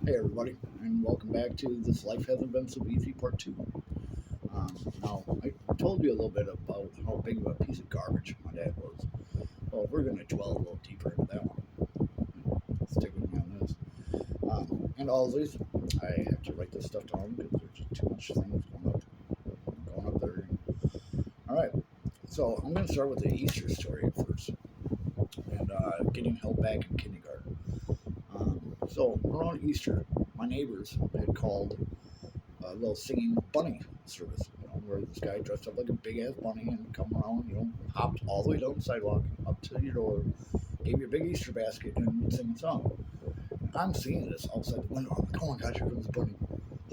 Hey everybody, and welcome back to This Life Hasn't Been So Easy Part 2. Now, I told you a little bit about how big of a piece of garbage my dad was. Well, we're going to dwell a little deeper into that one. Stick with me on this. And always, I have to write this stuff down because there's just too much things going up there. Alright, so I'm going to start with the Easter story first, and getting held back in kindergarten. So around Easter, my neighbors had called a little singing bunny service, where this guy dressed up like a big ass bunny and come around, hopped all the way down the sidewalk up to your door, gave you a big Easter basket, and would sing a song. And I'm seeing this outside the window. I'm like, oh my gosh, here comes the bunny.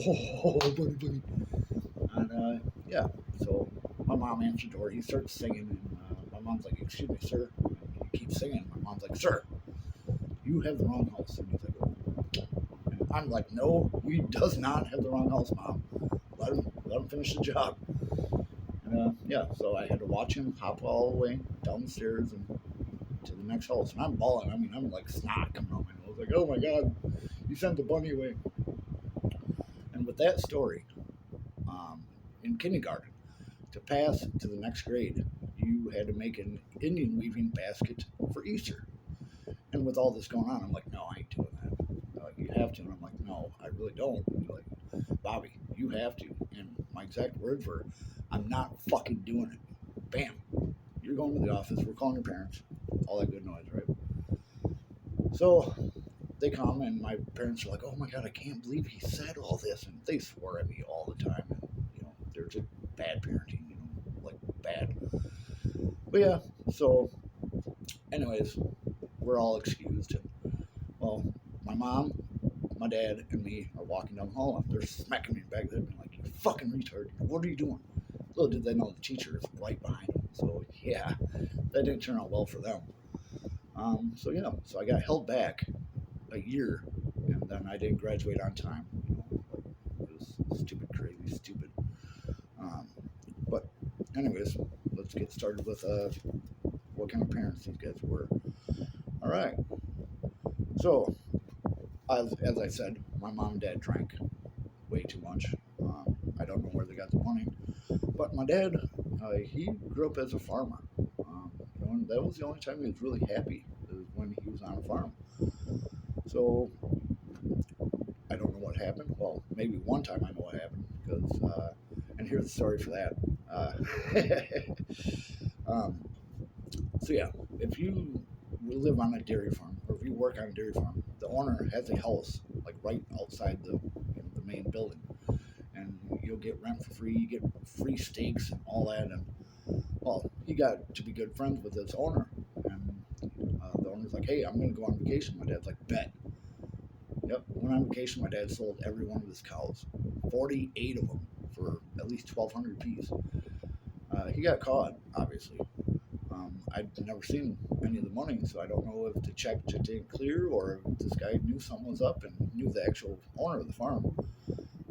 Oh, bunny, bunny. And yeah, so my mom answered the door. He starts singing, and my mom's like, excuse me, sir. And he keeps singing. My mom's like, sir, you have the wrong house. And he's like, and I'm like, no, he does not have the wrong house, Mom. Let him finish the job. And yeah, so I had to watch him hop all the way down the stairs and to the next house. And I'm bawling. I mean, I'm like snot coming out my nose. Like, oh my God, you sent the bunny away. And with that story, in kindergarten, to pass to the next grade, you had to make an Indian weaving basket for Easter. And with all this going on, I'm like, no, I ain't doing that. Like, you have to. And I'm like, no, I really don't. And they're like, Bobby, you have to. And my exact words were, I'm not fucking doing it. Bam. You're going to the office. We're calling your parents. All that good noise, right? So they come, and my parents are like, oh my God, I can't believe he said all this. And they swore at me all the time. And, they're just bad parenting, like bad. But yeah, so anyways, we're all excused. Well, my mom, my dad, and me are walking down the hall, and they're smacking me in the back of the head, being like, you fucking retard, what are you doing? Little did they know the teacher is right behind them. So yeah, that didn't turn out well for them. So yeah, so I got held back a year, and then I didn't graduate on time. It was stupid, crazy, stupid. But anyways, let's get started with what kind of parents these guys were. All right. So as I said, my mom and dad drank way too much. I don't know where they got the money, but my dad, he grew up as a farmer. And that was the only time he was really happy, is when he was on a farm. So I don't know what happened. Well, maybe one time I know what happened, because and here's the story for that. Um, so yeah, if you live on a dairy farm, or if you work on a dairy farm, the owner has a house like right outside the main building, and you'll get rent for free. You get free steaks and all that. And well, he got to be good friends with this owner, and the owner's like, "Hey, I'm going to go on vacation." My dad's like, "Bet." Yep, went on vacation. My dad sold every one of his cows, 48 of them, for at least 1,200 apiece. He got caught, obviously. I'd never seen any of the money, so I don't know if the check just didn't clear, or if this guy knew something was up and knew the actual owner of the farm.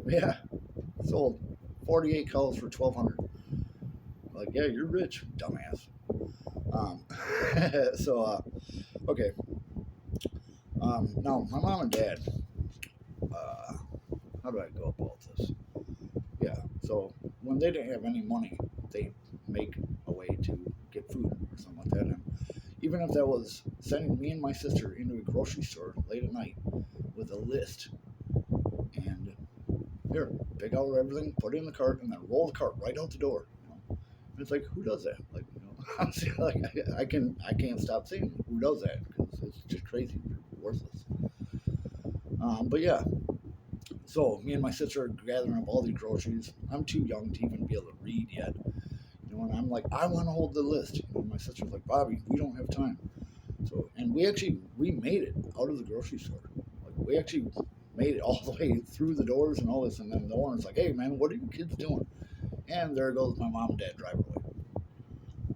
But yeah, sold 48 cows for 1,200. Like, yeah, you're rich, dumbass. Um, so okay. Now my mom and dad. Uh, how do I go about this? Yeah. So when they didn't have any money, they make a way to get food or something like that. And even if that was sending me and my sister into a grocery store late at night with a list, and here, pick out everything, put it in the cart, and then roll the cart right out the door. And it's like, who does that? Like, honestly, like I can't stop saying who does that, because it's just crazy, worthless. But yeah, so me and my sister are gathering up all these groceries. I'm too young to even be able to read yet. And I'm like, I want to hold the list. And my sister's like, Bobby, we don't have time. So, and we made it out of the grocery store. Like, we actually made it all the way through the doors and all this. And then the owner's like, hey man, what are you kids doing? And there goes my mom and dad driving away.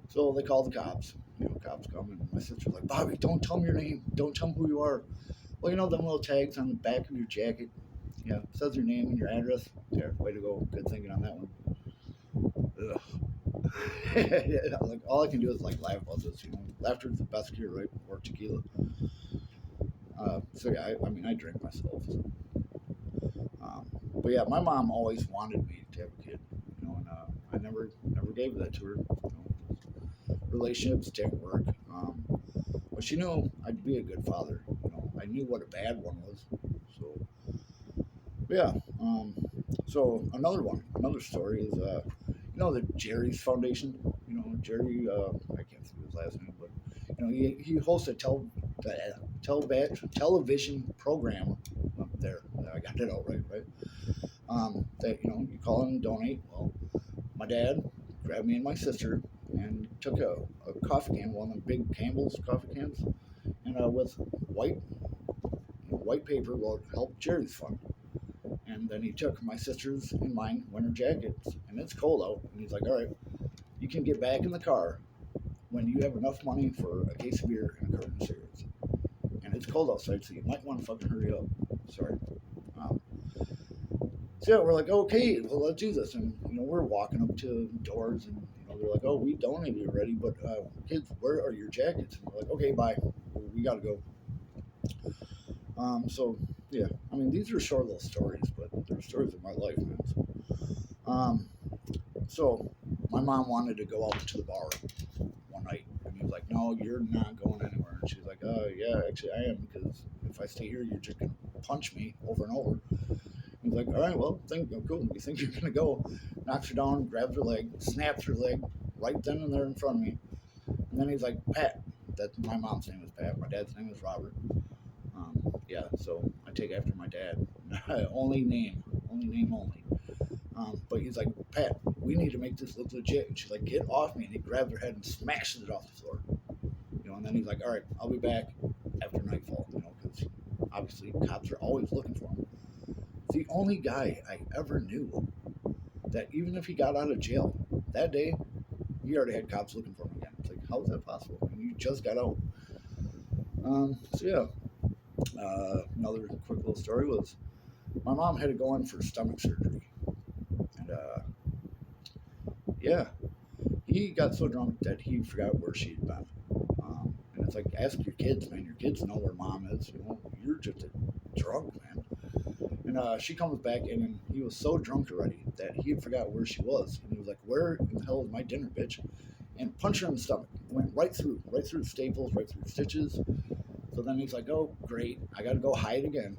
So they call the cops. Cops come, and my sister's like, Bobby, don't tell them your name. Don't tell them who you are. Well, them little tags on the back of your jacket. Yeah, says your name and your address. There, way to go. Good thinking on that one. Ugh. Like, all I can do is like laugh about this. Laughter is the best cure, right? Or tequila. So yeah, I mean, I drink myself. So. But yeah, my mom always wanted me to have a kid, and I never gave that to her. Relationships didn't work, but she knew I'd be a good father. I knew what a bad one was. So yeah, so another story is the Jerry's Foundation. Jerry, I can't think of his last name, but he hosts a television program. There, I got it out right. That you call and donate. Well, my dad grabbed me and my sister and took a coffee can, one of the big Campbell's coffee cans, and with white paper wrote "Help Jerry's Fund." And then he took my sister's and mine winter jackets, and it's cold out. And he's like, "All right, you can get back in the car when you have enough money for a case of beer and a carton of cigarettes. And it's cold outside, so you might want to fucking hurry up." Sorry. Um, so yeah, we're like, "Okay, well, let's do this." And we're walking up to doors, and they're like, "Oh, we donated already, but kids, where are your jackets?" And we're like, "Okay, bye. We gotta go." So yeah, I mean, these are short little stories, but they're stories of my life, man. Um, so my mom wanted to go out to the bar one night, and he was like, "No, you're not going anywhere." And she's like, "Oh yeah, actually I am, because if I stay here, you're just gonna punch me over and over." He's like, "All right, well, cool. You think you're gonna go?" Knocks her down, grabs her leg, snaps her leg right then and there in front of me. And then he's like, "Pat." That my mom's name is Pat. My dad's name is Robert. Yeah, so I take after my dad. Only name only. But he's like, "Pat, we need to make this look legit." And she's like, "Get off me!" And he grabs her head and smashes it off the floor. And then he's like, "All right, I'll be back after nightfall." Because obviously cops are always looking for him. It's the only guy I ever knew that even if he got out of jail that day, he already had cops looking for him again. It's like, how is that possible? I mean, you just got out. So yeah, another quick little story was my mom had to go in for stomach surgery, and yeah, he got so drunk that he forgot where she'd been. And it's like, ask your kids, man. Your kids know where mom is. You're just a drunk, man. And she comes back in, and he was so drunk already that he had forgot where she was. And he was like, "Where in the hell is my dinner, bitch?" And punched her in the stomach. Went right through staples, right through stitches. So then he's like, "Oh, great. I got to go hide again,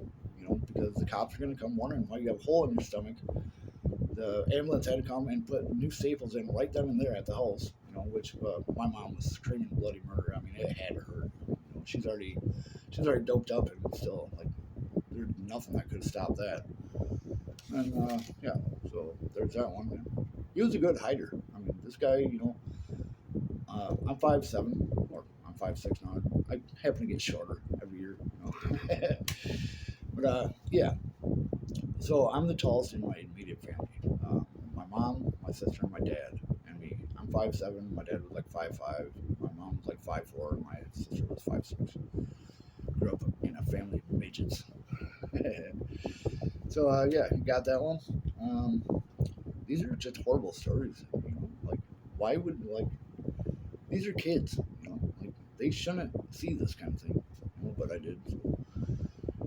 because the cops are going to come wondering why you have a hole in your stomach." The ambulance had to come and put new staples in right then and there at the house, which my mom was screaming bloody murder. I mean, it had to hurt. She's already doped up, and still, like, there's nothing that could stop that. And yeah, so there's that one. And he was a good hider. I mean, this guy, I'm 5'7", or I'm 5'6" now. I happen to get shorter every year. But yeah, so I'm the tallest in my immediate family. My mom, my sister, and my dad, and me. I'm 5'7". My dad was like 5'5". My mom was like 5'4". And my sister was 5'6". Grew up in a family of midgets. So yeah, you got that one. Um, these are just horrible stories. Like, why would, like, these are kids. Like, they shouldn't see this kind of thing. But I did. So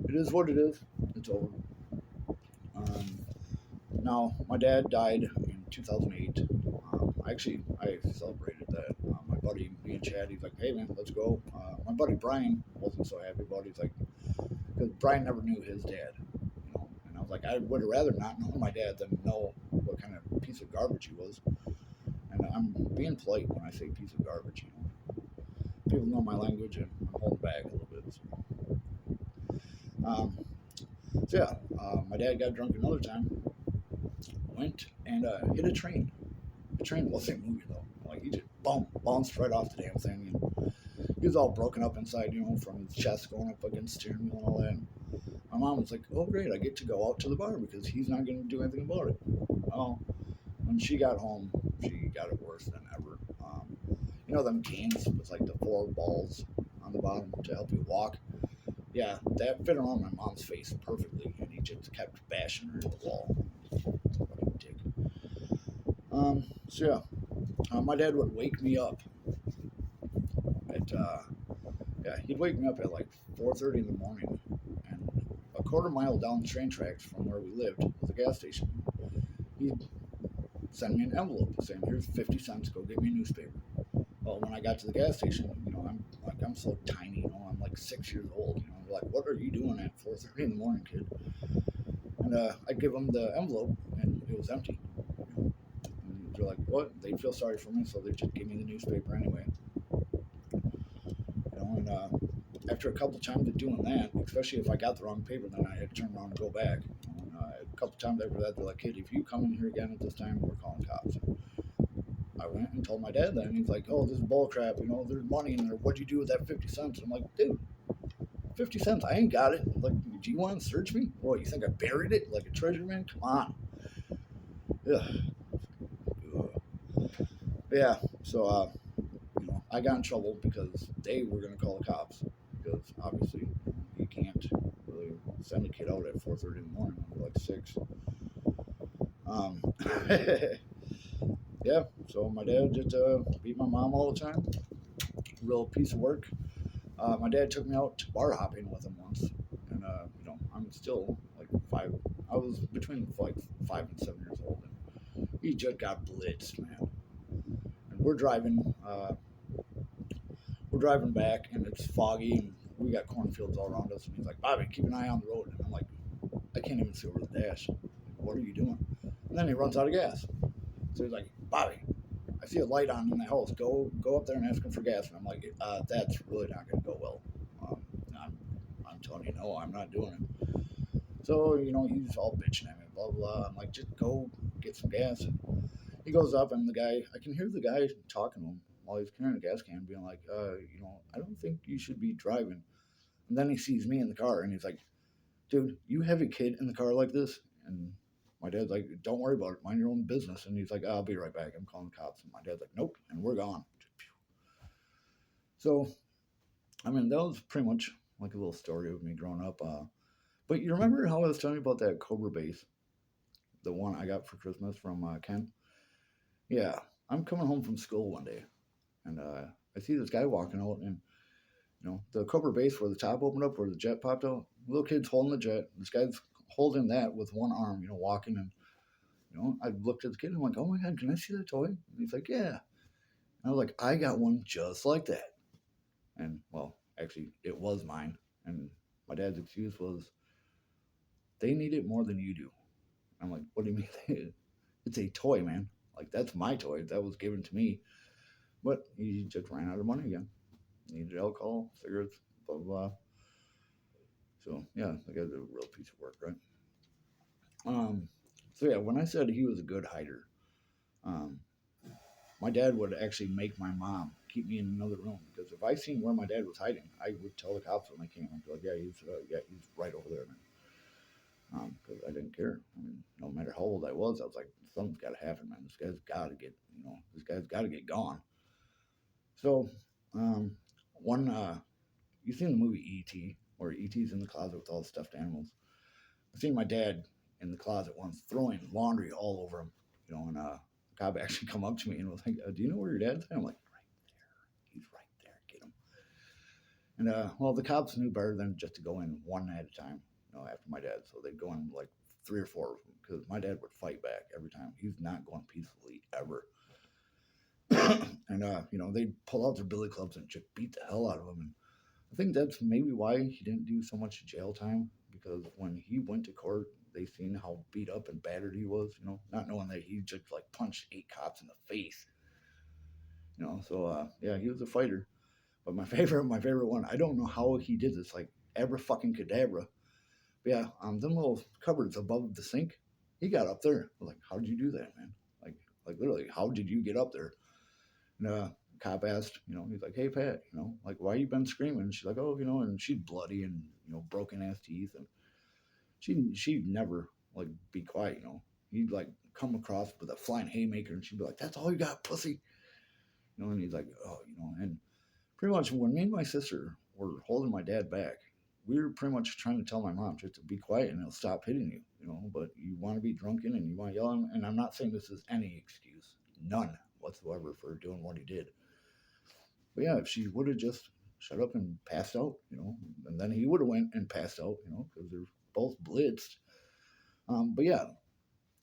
it is what it is. It's over. Um, Now, my dad died in 2008. I celebrated that. My buddy, me and Chad, he's like, "Hey man, let's go." My buddy Brian wasn't so happy about it. He's like, because Brian never knew his dad, And I was like, I would have rather not know my dad than know what kind of piece of garbage he was. And I'm being polite when I say piece of garbage. People know my language, and I'm holding back a little bit. Um, so yeah, my dad got drunk another time, went and hit a train. The train wasn't moving though. Like, he just bounced right off the damn thing, and he was all broken up inside, from his chest going up against the steering wheel and all that. And my mom was like, "Oh great, I get to go out to the bar because he's not going to do anything about it." Well, when she got home, she got it worse than ever. Them canes with like the 4 balls on the bottom to help you walk. Yeah, that fit around my mom's face perfectly, and he just kept bashing her in the wall. Fucking dick. So yeah, my dad would wake me up at he'd wake me up at like 4:30 in the morning, and quarter-mile down the train tracks from where we lived was a gas station. He sent me an envelope saying, "Here's 50 cents. Go get me a newspaper." Well, when I got to the gas station, I'm so tiny, I'm like 6 years old. They're like, "What are you doing at 4:30 in the morning, kid?" And I give them the envelope, and it was empty. And they're like, "What?" They feel sorry for me, so they just give me the newspaper anyway. And after a couple of times of doing that, especially if I got the wrong paper, then I had to turn around and go back. A couple of times after that, they're like, "Kid, if you come in here again at this time, we're calling cops." I went and told my dad that, and he's like, "Oh, this is bull crap. There's money in there. What'd you do with that 50 cents?" I'm like, "Dude, 50 cents? I ain't got it. Like, do you want to search me? What, you think I buried it like a treasure, man? Come on." Ugh. Yeah, so, I got in trouble because they were going to call the cops. Because obviously, you can't really send a kid out at 4:30 in the morning, like 6. Um, yeah, so my dad just beat my mom all the time. Real piece of work. My dad took me out to bar hopping with him once, and I'm still like 5. I was between like 5 and 7 years old, and he just got blitzed, man. And we're driving back, and it's foggy, and we got cornfields all around us. And he's like, "Bobby, keep an eye on the road." And I'm like, "I can't even see over the dash. What are you doing?" And then he runs out of gas. So he's like, "Bobby, I see a light on in the house. Go up there and ask him for gas." And I'm like, "That's really not going to go well. Um, I'm, I'm telling you, no, I'm not doing it." So he's all bitching at me, blah blah blah. I'm like, "Just go get some gas." And he goes up, and I can hear the guy talking to him while he's carrying a gas can, being like, "I don't think you should be driving." And then he sees me in the car, and he's like, "Dude, you have a kid in the car like this?" And my dad's like, "Don't worry about it. Mind your own business." And he's like, "I'll be right back. I'm calling the cops." And my dad's like, "Nope," and we're gone. So, I mean, that was pretty much like a little story of me growing up. But you remember how I was telling you about that Cobra base, the one I got for Christmas from Ken? Yeah, I'm coming home from school one day, and I see this guy walking out, and the Cobra base where the top opened up, where the jet popped out. Little kid's holding the jet. This guy's holding that with one arm, walking, and I looked at the kid, and I'm like, "Oh my god, can I see that toy?" And he's like, "Yeah." And I was like, "I got one just like that." And well, actually, it was mine. And my dad's excuse was, "They need it more than you do." I'm like, "What do you mean?" "It's a toy, man. Like, that's my toy. That was given to me." But he just ran out of money again. Needed alcohol, cigarettes, blah blah blah. So yeah, the guy's a real piece of work, right? Um, so yeah, when I said he was a good hider, um, my dad would actually make my mom keep me in another room because if I seen where my dad was hiding, I would tell the cops when they came. I'd be like, "Yeah, he's right over there." Because I didn't care. I mean, no matter how old I was like, "Something's got to happen, man. This guy's got to get gone." So, um, one, you seen the movie E.T. where E.T.'s in the closet with all the stuffed animals? I seen my dad in the closet once throwing laundry all over him, and the cop actually come up to me and was like, "Do you know where your dad's at?" I'm like, "Right there. He's right there. Get him." And well, the cops knew better than just to go in one at a time, after my dad. So they'd go in like 3 or 4 of them because my dad would fight back every time. He's not going peacefully ever. And they'd pull out their billy clubs and just beat the hell out of him. And I think that's maybe why he didn't do so much jail time, because when he went to court, they seen how beat up and battered he was, not knowing that he just like punched 8 cops in the face, So yeah, he was a fighter. But my favorite one, I don't know how he did this, like abra fucking cadabra. But yeah, them little cupboards above the sink, he got up there. I was like, "How did you do that, man? Like literally, how did you get up there?" And cop asked, he's like, "Hey Pat, like why you been screaming?" And she's like, "Oh, and she's bloody and broken ass teeth, and she'd never like be quiet, He'd like come across with a flying haymaker, and she'd be like, "That's all you got, pussy," And he's like, "Oh, and pretty much when me and my sister were holding my dad back, we were pretty much trying to tell my mom just to be quiet and he'll stop hitting you, But you want to be drunken and you want to yell, and I'm not saying this is any excuse, none whatsoever for doing what he did. But yeah, if she would have just shut up and passed out, and then he would have went and passed out, because both blitzed. But yeah,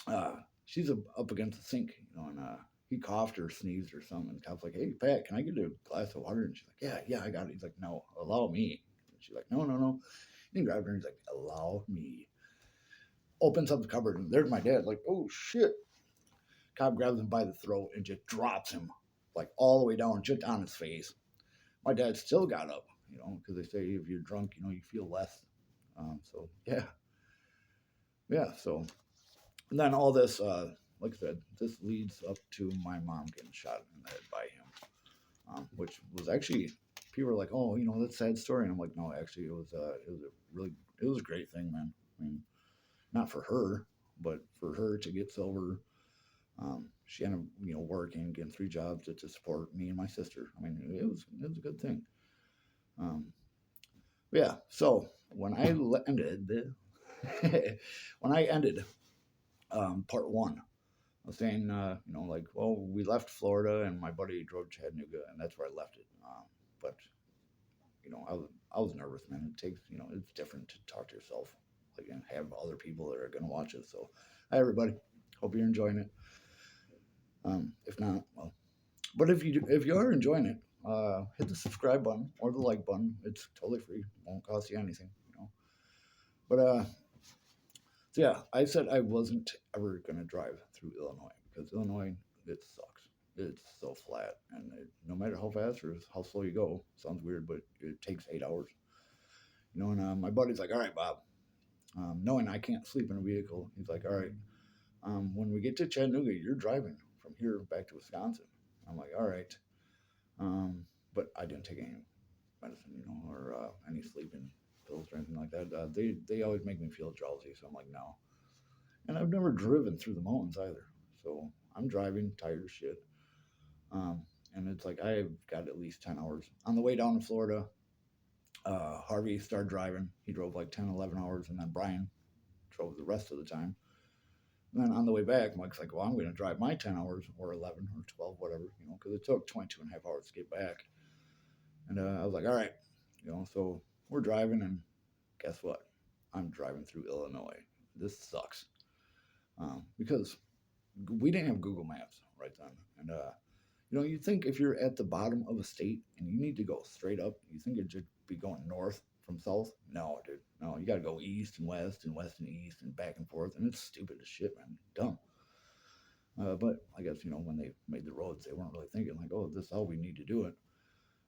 uh, she's up against the sink, and he coughed or sneezed or something. And the cop's like, "Hey, Pat, can I get a glass of water?" And she's like, "Yeah, yeah, I got it." He's like, "No, allow me." And she's like, "No, no, no." And he grabbed her and he's like, "Allow me." Opens up the cupboard and there's my dad. Like, "Oh shit!" Cop grabs him by the throat and just drops him like all the way down, just on his face. My dad still got up, because they say if you're drunk, you feel less. So yeah, yeah. So and then all this, like I said, this leads up to my mom getting shot in the head by him, which was actually people were like, "Oh, that's a sad story," and I'm like, "No, actually, it was a great thing, man. I mean, not for her, but for her to get silver. She ended up, working, getting 3 jobs to support me and my sister. I mean, it was a good thing. Um, yeah. So when I ended, when I ended part one, I was saying, like, well, we left Florida and my buddy drove to Chattanooga, and that's where I left it. But I was nervous, man. It takes, it's different to talk to yourself, like, and have other people that are going to watch it. So, hi everybody, hope you're enjoying it. If not, well, but if you are enjoying it, hit the subscribe button or the like button. It's totally free, won't cost you anything. But so yeah, I said I wasn't ever gonna drive through Illinois because Illinois, it sucks. It's so flat, and no matter how fast or how slow you go, sounds weird, but it takes 8 hours. And my buddy's like, "All right, Bob," knowing I can't sleep in a vehicle, he's like, "All right, when we get to Chattanooga, you're driving from here back to Wisconsin." I'm like, "All right," but I didn't take any medicine, or any sleeping pills or anything like that. They always make me feel drowsy, so I'm like, no. And I've never driven through the mountains either, so I'm driving tired as shit. Um, and it's like I've got at least 10 hours on the way down to Florida. Harvey started driving. He drove like 10, 11 hours, and then Brian drove the rest of the time. And then on the way back, Mike's like, well, I'm going to drive my 10 hours or 11 or 12, whatever, because it took 22 and a half hours to get back. And I was like, all right, so we're driving, and guess what? I'm driving through Illinois. This sucks. Because we didn't have Google Maps right then. And, you think if you're at the bottom of a state and you need to go straight up, you think it'd just be going north from south? No, dude. No, you got to go east and west and east and back and forth. And it's stupid as shit, man. Dumb. But I guess, when they made the roads, they weren't really thinking, like, oh, this is how we need to do it.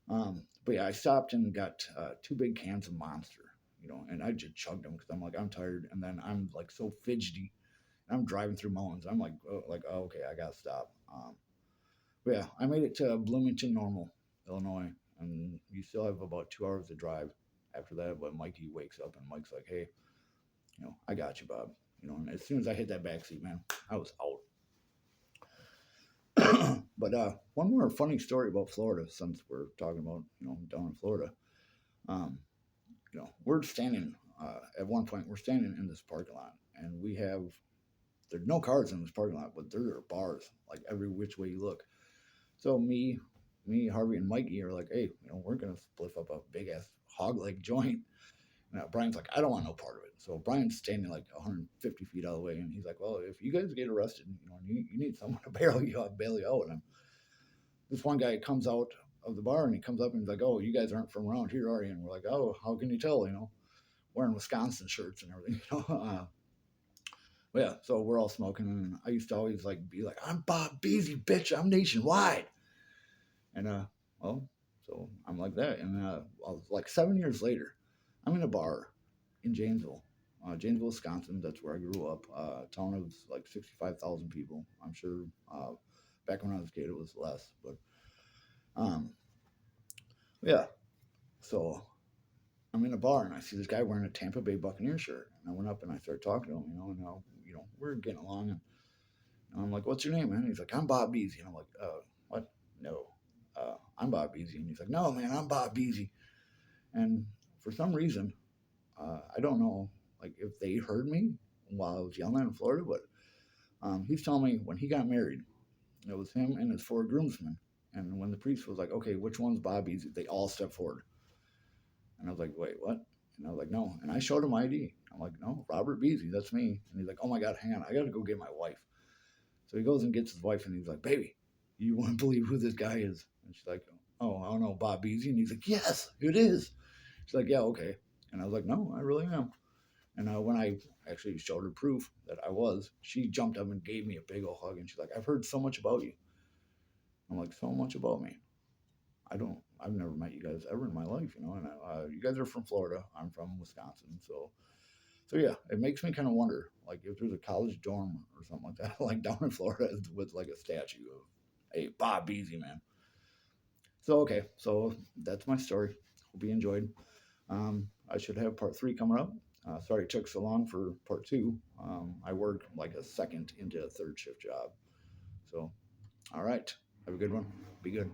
But yeah, I stopped and got 2 big cans of Monster, and I just chugged them because I'm like, I'm tired. And then I'm like so fidgety. I'm driving through mountains. I'm like, oh, okay, I got to stop. But yeah, I made it to Bloomington Normal, Illinois, and you still have about 2 hours to drive after that. But Mikey wakes up and Mike's like, hey, I got you, Bob. And as soon as I hit that back seat, man, I was out. But one more funny story about Florida, since we're talking about, down in Florida. Um, we're standing, at one point, we're standing in this parking lot, and there's no cars in this parking lot, but there are bars, like every which way you look. So Harvey, and Mikey are like, hey, we're gonna spliff up a big ass hog leg joint. And Brian's like, I don't want no part of it. So Brian's standing like 150 feet out of the way, and he's like, well, if you guys get arrested, you need someone to bail you out. And this one guy comes out of the bar and he comes up and he's like, oh, you guys aren't from around here, are you? And we're like, oh, how can you tell? Wearing Wisconsin shirts and everything. But yeah, so we're all smoking, and I used to always like be like, I'm Bob Beese, bitch, I'm nationwide. And well, so I'm like that. And like 7 years later, I'm in a bar in Janesville, Wisconsin. That's where I grew up. Town of like 65,000 people. I'm sure back when I was a kid it was less, but um, yeah. So I'm in a bar and I see this guy wearing a Tampa Bay Buccaneer shirt, and I went up and I started talking to him. We're getting along, and I'm like, "What's your name, man?" He's like, "I'm Bob Beasy," and I'm like, "What? No, I'm Bob Beasy." And he's like, "No, man, I'm Bob Beasy." And for some reason, I don't know, like if they heard me while I was yelling in Florida, but he's telling me when he got married, it was him and his 4 groomsmen. And when the priest was like, "Okay, which one's Bob Beasy?" They all stepped forward, and I was like, "Wait, what?" And I was like, no. And I showed him ID. I'm like, no, Robert Beese, that's me. And he's like, oh my God, hang on, I got to go get my wife. So he goes and gets his wife, and he's like, baby, you wouldn't believe who this guy is. And she's like, oh, I don't know, Bob Beese. And he's like, yes, it is. She's like, yeah, okay. And I was like, no, I really am. And when I actually showed her proof that I was, she jumped up and gave me a big old hug. And she's like, I've heard so much about you. I'm like, so much about me. I've never met you guys ever in my life, you know. And you guys are from Florida. I'm from Wisconsin. So yeah, it makes me kind of wonder, like, if there's a college dorm or something like that, like down in Florida, with like a statue of, hey, Bob Beasy, man. So okay, so that's my story. Hope you enjoyed. I should have part three coming up. Sorry it took so long for part two. I work like a second into a third shift job. So, all right, have a good one. Be good.